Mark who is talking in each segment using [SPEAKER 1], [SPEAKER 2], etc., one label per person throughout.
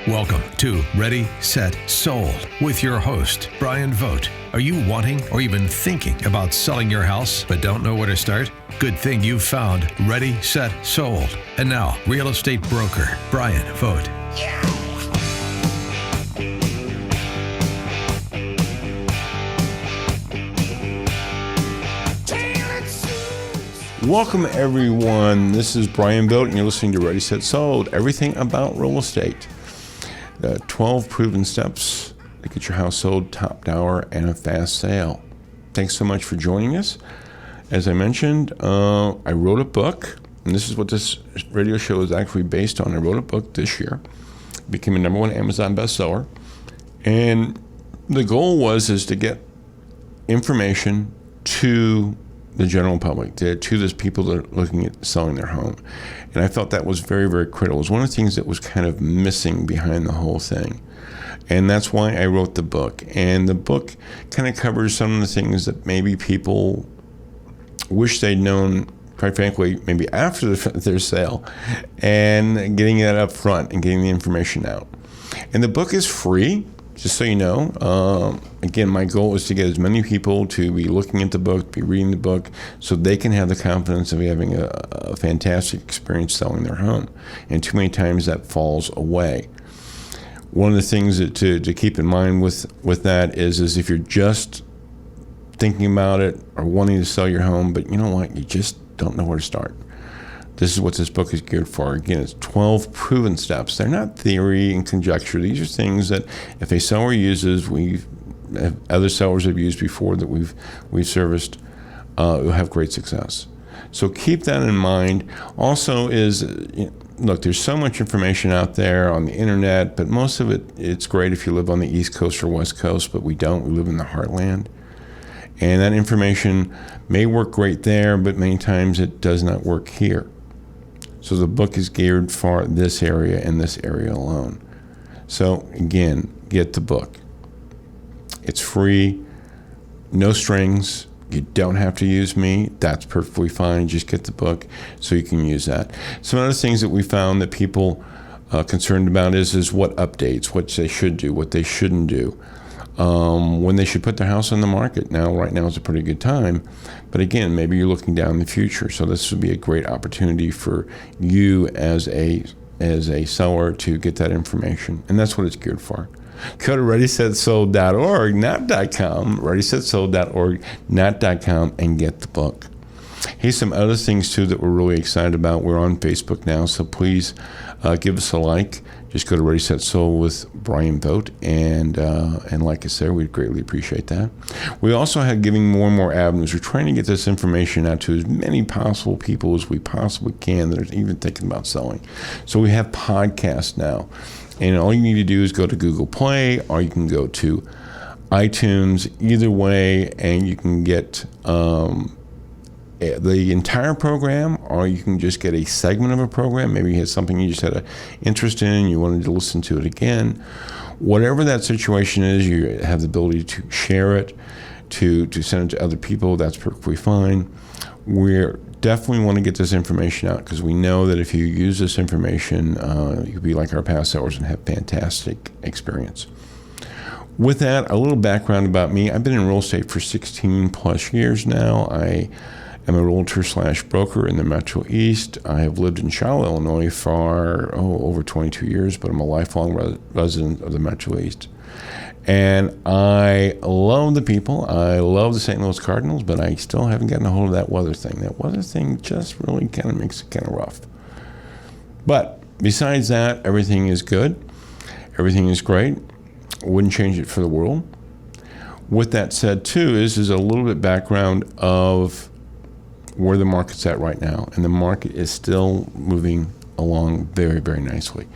[SPEAKER 1] Welcome to Ready, Set, Sold with your host, Bryan Vogt. Are you wanting or even thinking about selling your house but don't know where to start? Good thing you found Ready, Set, Sold. And now, real estate broker, Bryan Vogt.
[SPEAKER 2] Welcome everyone, this is Bryan Vogt and you're listening to Ready, Set, Sold, everything about real estate. 12 proven steps to get your house sold, top dollar, and a fast sale. Thanks so much for joining us. As I mentioned, I wrote a book, and this is what this radio show is actually based on. I wrote a book this year, became a #1 Amazon bestseller, and the goal is to get information to the general public, to those people that are looking at selling their home. And I felt that was very, very critical. It was one of the things that was kind of missing behind the whole thing. And that's why I wrote the book. And the book kind of covers some of the things that maybe people wish they'd known, quite frankly, maybe after their sale, and getting that up front and getting the information out. And the book is free. Just so you know, again, my goal is to get as many people to be looking at the book, be reading the book, so they can have the confidence of having a fantastic experience selling their home. And too many times that falls away. One of the things that to keep in mind with that is if you're just thinking about it or wanting to sell your home, but you know what, you just don't know where to start. This is what this book is geared for. Again, it's 12 proven steps. They're not theory and conjecture. These are things that if a seller uses, other sellers have used before that we've serviced, will have great success. So keep that in mind. Also look, there's so much information out there on the internet, but most of it's great if you live on the East Coast or West Coast, but we don't. We live in the heartland. And that information may work great there, but many times it does not work here. So the book is geared for this area and this area alone. So again, get the book. It's free, no strings. You don't have to use me. That's perfectly fine. Just get the book so you can use that. Some other things that we found that people are concerned about is what updates, what they should do, what they shouldn't do. When they should put their house on the market. Right now is a pretty good time, but again, maybe you're looking down the future. So this would be a great opportunity for you as a seller to get that information, and that's what it's geared for. Go to readysetsold.org, not .com, readysetsold.org, not .com, and get the book. Here's some other things too that we're really excited about. We're on Facebook now, so please give us a like. Just go to Ready, Set, Sold with Bryan Vogt, and like I said, we'd greatly appreciate that. We also have giving more and more avenues. We're trying to get this information out to as many possible people as we possibly can that are even thinking about selling. So we have podcasts now, and all you need to do is go to Google Play, or you can go to iTunes, either way, and you can get the entire program, or you can just get a segment of a program. Maybe you had something you just had an interest in, you wanted to listen to it again. Whatever that situation is, you have the ability to share it, to send it to other people. That's perfectly fine. We definitely want to get this information out because we know that if you use this information, you'll be like our past sellers and have fantastic experience. With that, a little background about me. I've been in real estate for 16 plus years now. I'm a realtor/broker in the Metro East. I have lived in Charlotte, Illinois for over 22 years, but I'm a lifelong resident of the Metro East. And I love the people. I love the St. Louis Cardinals, but I still haven't gotten a hold of that weather thing. That weather thing just really kind of makes it kind of rough. But besides that, everything is good. Everything is great. Wouldn't change it for the world. With that said, too, is a little bit background of where the market's at right now, and the market is still moving along very, very nicely.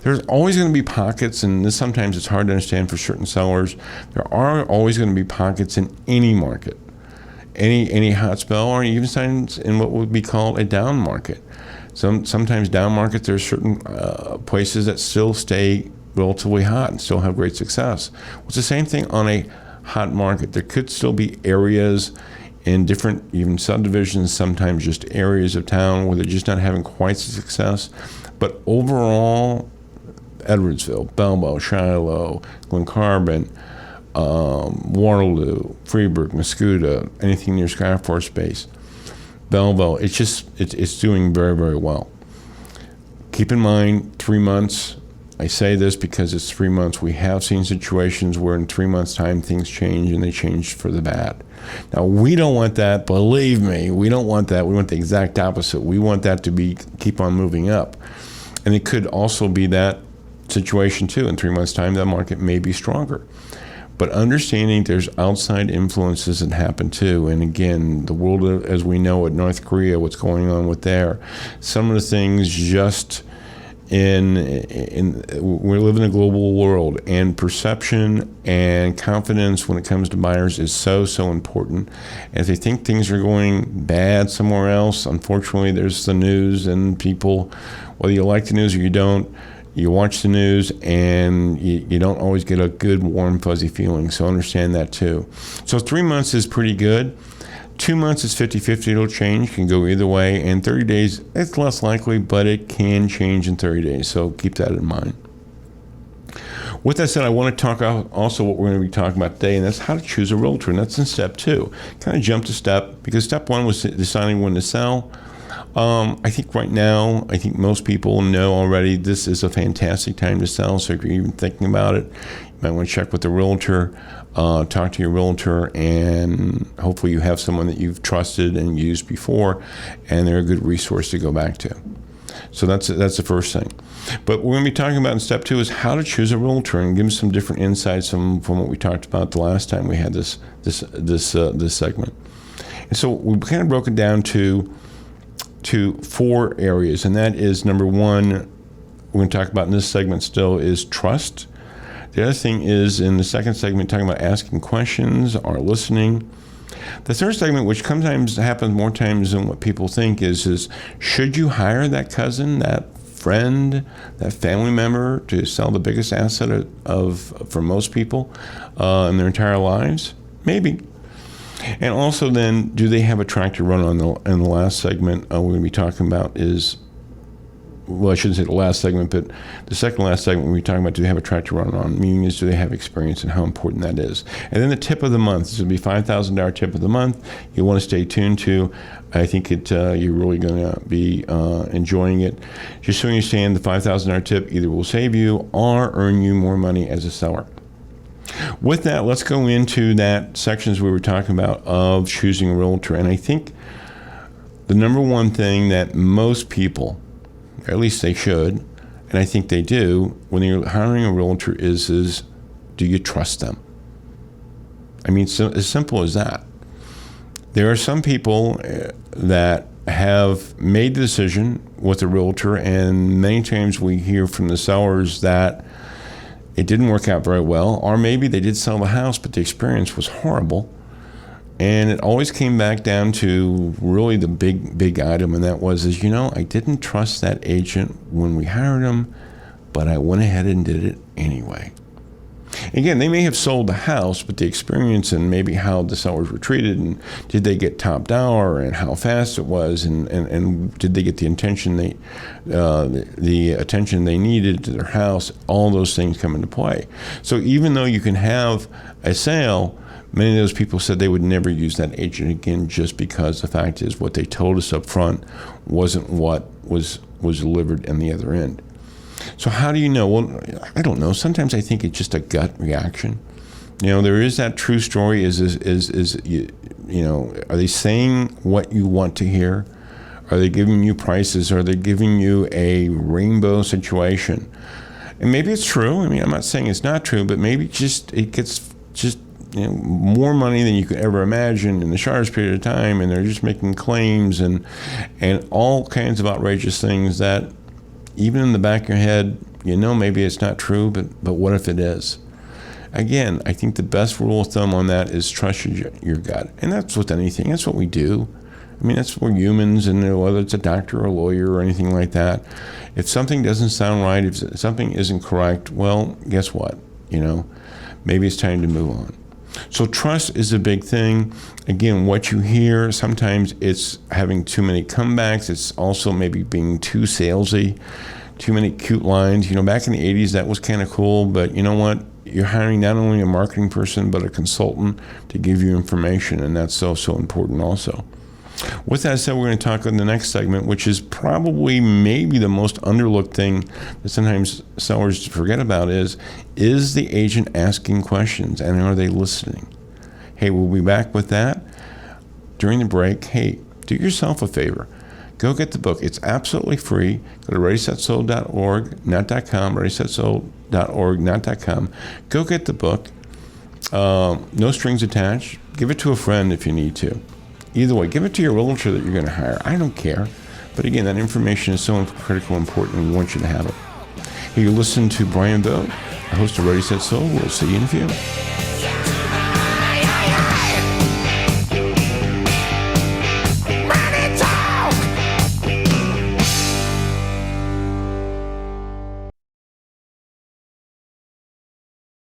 [SPEAKER 2] There's always going to be pockets, and sometimes it's hard to understand for certain sellers. There are always going to be pockets in any market, any hot spell, or even signs in what would be called a down market. Sometimes down markets, there's certain places that still stay relatively hot and still have great success. Well, it's the same thing on a hot market. There could still be areas in different, even subdivisions, sometimes just areas of town where they're just not having quite the success. But overall, Edwardsville, Belleville, Shiloh, Glen Carbon, Waterloo, Freeburg, Mascoutah, anything near Sky Force Base, Belleville. It's doing very, very well. Keep in mind, 3 months. I say this because it's 3 months. We have seen situations where in 3 months' time things change, and they change for the bad. Now, we don't want that. Believe me, we don't want that. We want the exact opposite. We want that to keep on moving up. And it could also be that situation too. In 3 months' time, that market may be stronger. But understanding there's outside influences that happen too. And again, the world as we know it, North Korea, what's going on with there, some of the things just we live in a global world, and perception and confidence when it comes to buyers is so important. If they think things are going bad somewhere else, unfortunately, there's the news, and people, whether you like the news or you don't, you watch the news and you don't always get a good, warm, fuzzy feeling. So understand that too. So 3 months is pretty good. 2 months is 50-50. It'll change, can go either way. And 30 days, it's less likely, but it can change in 30 days. So keep that in mind. With that said, I want to talk also what we're going to be talking about today, and that's how to choose a realtor. And that's in step 2. Kind of jump to step, because step 1 was deciding when to sell. I think right now, most people know already this is a fantastic time to sell. So if you're even thinking about it, you might want to check with the realtor, talk to your realtor, and hopefully you have someone that you've trusted and used before, and they're a good resource to go back to. So that's the first thing. But what we're going to be talking about in step 2 is how to choose a realtor, and give them some different insights from what we talked about the last time we had this segment. And so we kind of broke it down to 4 areas, and that is, number 1, we're going to talk about in this segment still, is trust. The other thing is, in the second segment, talking about asking questions or listening. The third segment, which sometimes happens more times than what people think, is should you hire that cousin, that friend, that family member to sell the biggest asset for most people in their entire lives? Maybe. And also then, do they have a track to run on? In the last segment, we're going to be talking about is, well, I shouldn't say the last segment, but the second to last segment, we're talking about, do they have a track to run on? Meaning is, do they have experience, and how important that is? And then the tip of the month. This will be $5,000 tip of the month. You want to stay tuned to. I think you're really going to be enjoying it. Just so you understand, the $5,000 tip either will save you or earn you more money as a seller. With that, let's go into that sections we were talking about of choosing a realtor. And I think the number one thing that most people, or at least they should, and I think they do, when you're hiring a realtor is do you trust them? I mean, so as simple as that. There are some people that have made the decision with a realtor, and many times we hear from the sellers that it didn't work out very well, or maybe they did sell the house, but the experience was horrible. And it always came back down to really the big item, and that was, I didn't trust that agent when we hired him, but I went ahead and did it anyway. Again, they may have sold the house, but the experience and maybe how the sellers were treated, and did they get top dollar, and how fast it was, and did they get the attention they needed to their house, all those things come into play. So even though you can have a sale, many of those people said they would never use that agent again, just because the fact is what they told us up front wasn't what was delivered in the other end. So how do you know? Well, I don't know. Sometimes I think it's just a gut reaction. There is that true story. Are they saying what you want to hear? Are they giving you prices? Are they giving you a rainbow situation? And maybe it's true. I mean, I'm not saying it's not true, but maybe it gets more money than you could ever imagine in the shortest period of time, and they're just making claims and all kinds of outrageous things that, even in the back of your head, maybe it's not true, but what if it is? Again, I think the best rule of thumb on that is trust your gut. And that's with anything. That's what we do. I mean, we're humans, and whether it's a doctor or a lawyer or anything like that, if something doesn't sound right, if something isn't correct, well, guess what? Maybe it's time to move on. So trust is a big thing. Again, what you hear, sometimes it's having too many comebacks. It's also maybe being too salesy, too many cute lines. Back in the 80s, that was kind of cool, but you know what? You're hiring not only a marketing person, but a consultant to give you information, and that's so important also. With that said, we're going to talk in the next segment, which is probably maybe the most underlooked thing that sometimes sellers forget about is the agent asking questions, and are they listening? Hey, we'll be back with that during the break. Hey, do yourself a favor. Go get the book. It's absolutely free. Go to ReadySetSold.org, not.com, ReadySetSold.org, not.com. Go get the book. No strings attached. Give it to a friend if you need to. Either way, give it to your realtor that you're going to hire. I don't care. But again, that information is so critical and important, and we want you to have it. Hey, you listen to Bryan Vogt, the host of Ready, Set, Sold. We'll see you in a few.